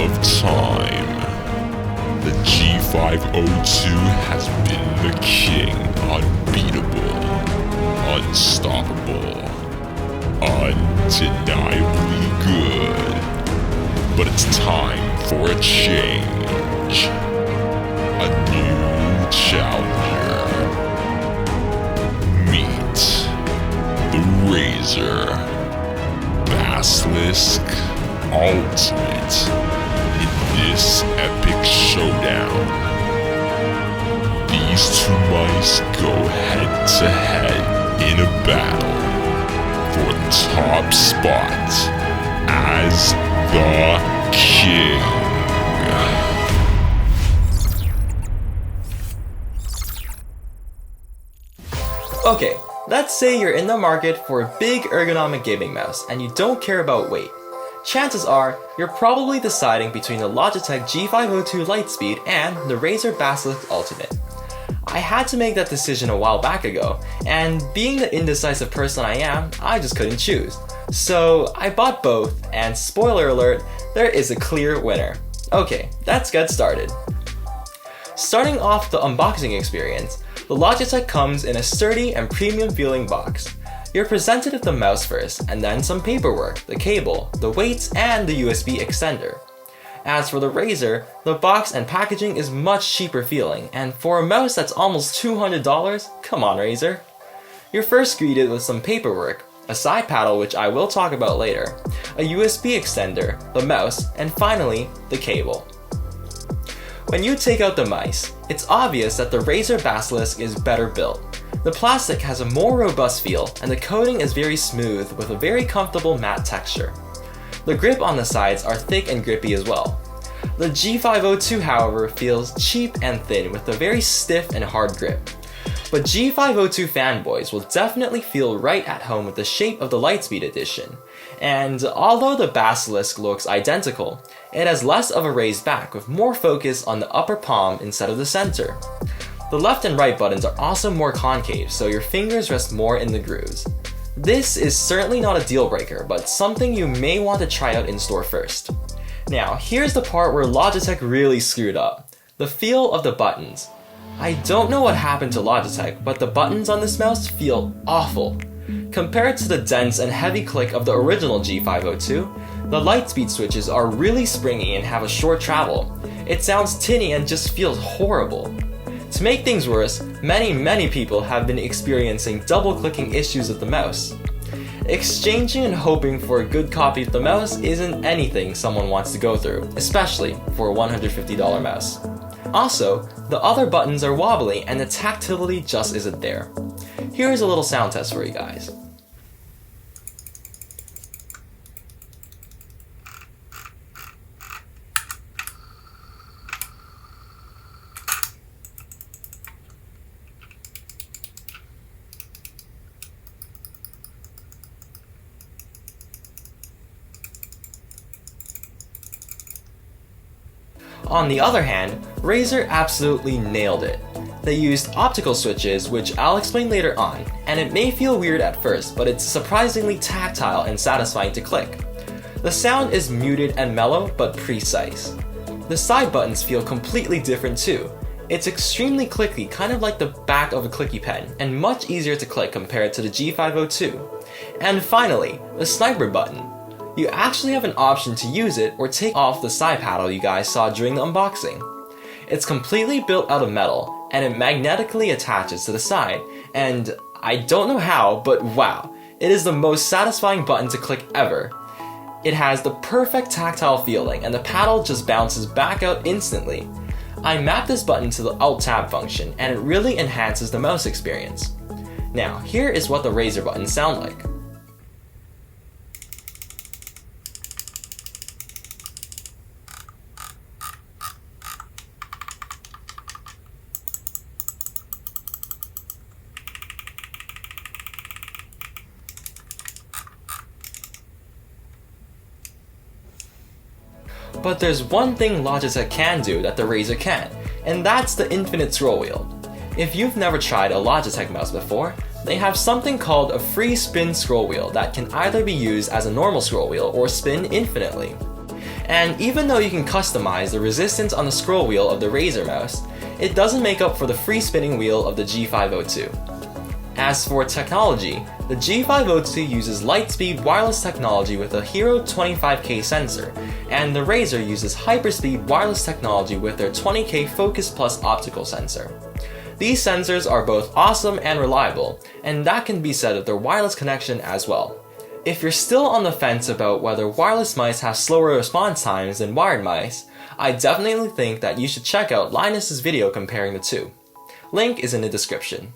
of time, the G502 has been the king, unbeatable, unstoppable, undeniably good. But it's time for a change, a new challenger. Meet the Razer Basilisk Ultimate in this epic showdown. These two mice go head to head in a battle for the top spot as the king. Okay, let's say you're in the market for a big ergonomic gaming mouse and you don't care about weight. Chances are, you're probably deciding between the Logitech G502 Lightspeed and the Razer Basilisk Ultimate. I had to make that decision a while back ago, and being the indecisive person I am, I just couldn't choose. So I bought both, and spoiler alert, there is a clear winner. Okay, let's get started. Starting off the unboxing experience, the Logitech comes in a sturdy and premium feeling box. You're presented with the mouse first, and then some paperwork, the cable, the weights, and the USB extender. As for the Razer, the box and packaging is much cheaper feeling, and for a mouse that's almost $200, come on Razer. You're first greeted with some paperwork, a side paddle which I will talk about later, a USB extender, the mouse, and finally, the cable. When you take out the mice, it's obvious that the Razer Basilisk is better built. The plastic has a more robust feel, and the coating is very smooth with a very comfortable matte texture. The grip on the sides are thick and grippy as well. The G502, however, feels cheap and thin with a very stiff and hard grip. But G502 fanboys will definitely feel right at home with the shape of the Lightspeed edition. And although the Basilisk looks identical, it has less of a raised back with more focus on the upper palm instead of the center. The left and right buttons are also more concave, so your fingers rest more in the grooves. This is certainly not a deal breaker, but something you may want to try out in store first. Now, here's the part where Logitech really screwed up. The feel of the buttons. I don't know what happened to Logitech, but the buttons on this mouse feel awful. Compared to the dense and heavy click of the original G502, the Lightspeed switches are really springy and have a short travel. It sounds tinny and just feels horrible. To make things worse, many people have been experiencing double-clicking issues with the mouse. Exchanging and hoping for a good copy of the mouse isn't anything someone wants to go through, especially for a $150 mouse. Also, the other buttons are wobbly and the tactility just isn't there. Here's a little sound test for you guys. On the other hand, Razer absolutely nailed it. They used optical switches, which I'll explain later on, and it may feel weird at first, but it's surprisingly tactile and satisfying to click. The sound is muted and mellow, but precise. The side buttons feel completely different too. It's extremely clicky, kind of like the back of a clicky pen, and much easier to click compared to the G502. And finally, the sniper button. You actually have an option to use it or take off the side paddle you guys saw during the unboxing. It's completely built out of metal, and it magnetically attaches to the side, and I don't know how, but wow, it is the most satisfying button to click ever. It has the perfect tactile feeling, and the paddle just bounces back out instantly. I mapped this button to the Alt-Tab function, and it really enhances the mouse experience. Now, here is what the Razer buttons sound like. But there's one thing Logitech can do that the Razer can't, and that's the infinite scroll wheel. If you've never tried a Logitech mouse before, they have something called a free spin scroll wheel that can either be used as a normal scroll wheel or spin infinitely. And even though you can customize the resistance on the scroll wheel of the Razer mouse, it doesn't make up for the free spinning wheel of the G502. As for technology, the G502 uses Lightspeed wireless technology with a Hero 25K sensor, and the Razer uses Hyperspeed wireless technology with their 20K Focus Plus optical sensor. These sensors are both awesome and reliable, and that can be said of their wireless connection as well. If you're still on the fence about whether wireless mice have slower response times than wired mice, I definitely think that you should check out Linus's video comparing the two. Link is in the description.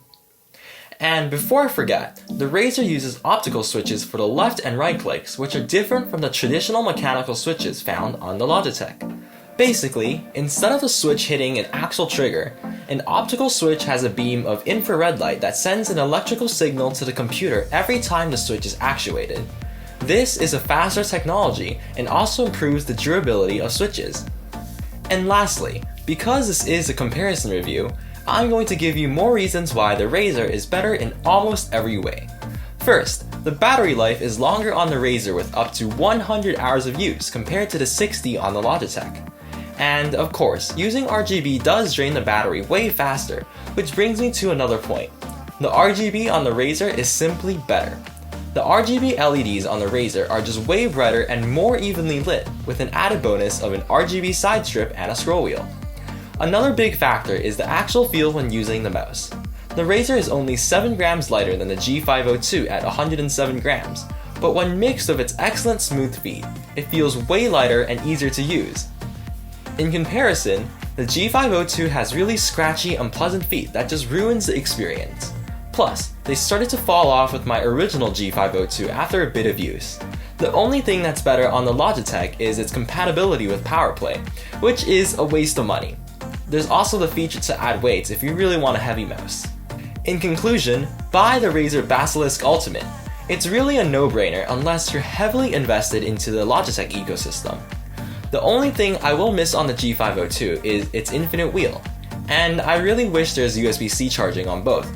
And before I forget, the Razer uses optical switches for the left and right clicks, which are different from the traditional mechanical switches found on the Logitech. Basically, instead of the switch hitting an actual trigger, an optical switch has a beam of infrared light that sends an electrical signal to the computer every time the switch is actuated. This is a faster technology and also improves the durability of switches. And lastly, because this is a comparison review, I'm going to give you more reasons why the Razer is better in almost every way. First, the battery life is longer on the Razer with up to 100 hours of use compared to the 60 on the Logitech. And of course, using RGB does drain the battery way faster, which brings me to another point. The RGB on the Razer is simply better. The RGB LEDs on the Razer are just way brighter and more evenly lit, with an added bonus of an RGB side strip and a scroll wheel. Another big factor is the actual feel when using the mouse. The Razer is only 7 grams lighter than the G502 at 107 grams, but when mixed with its excellent smooth feet, it feels way lighter and easier to use. In comparison, the G502 has really scratchy, unpleasant feet that just ruins the experience. Plus, they started to fall off with my original G502 after a bit of use. The only thing that's better on the Logitech is its compatibility with PowerPlay, which is a waste of money. There's also the feature to add weights if you really want a heavy mouse. In conclusion, buy the Razer Basilisk Ultimate. It's really a no-brainer unless you're heavily invested into the Logitech ecosystem. The only thing I will miss on the G502 is its infinite wheel, and I really wish there's USB-C charging on both.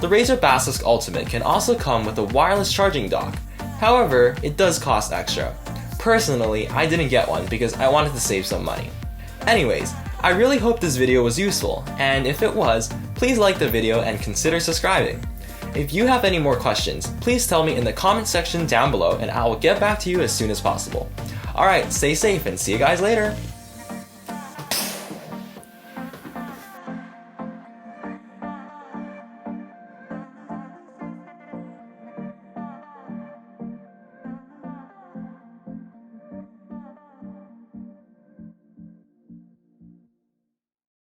The Razer Basilisk Ultimate can also come with a wireless charging dock, however, it does cost extra. Personally, I didn't get one because I wanted to save some money. Anyways, I really hope this video was useful, and if it was, please like the video and consider subscribing. If you have any more questions, please tell me in the comment section down below and I will get back to you as soon as possible. Alright, stay safe and see you guys later!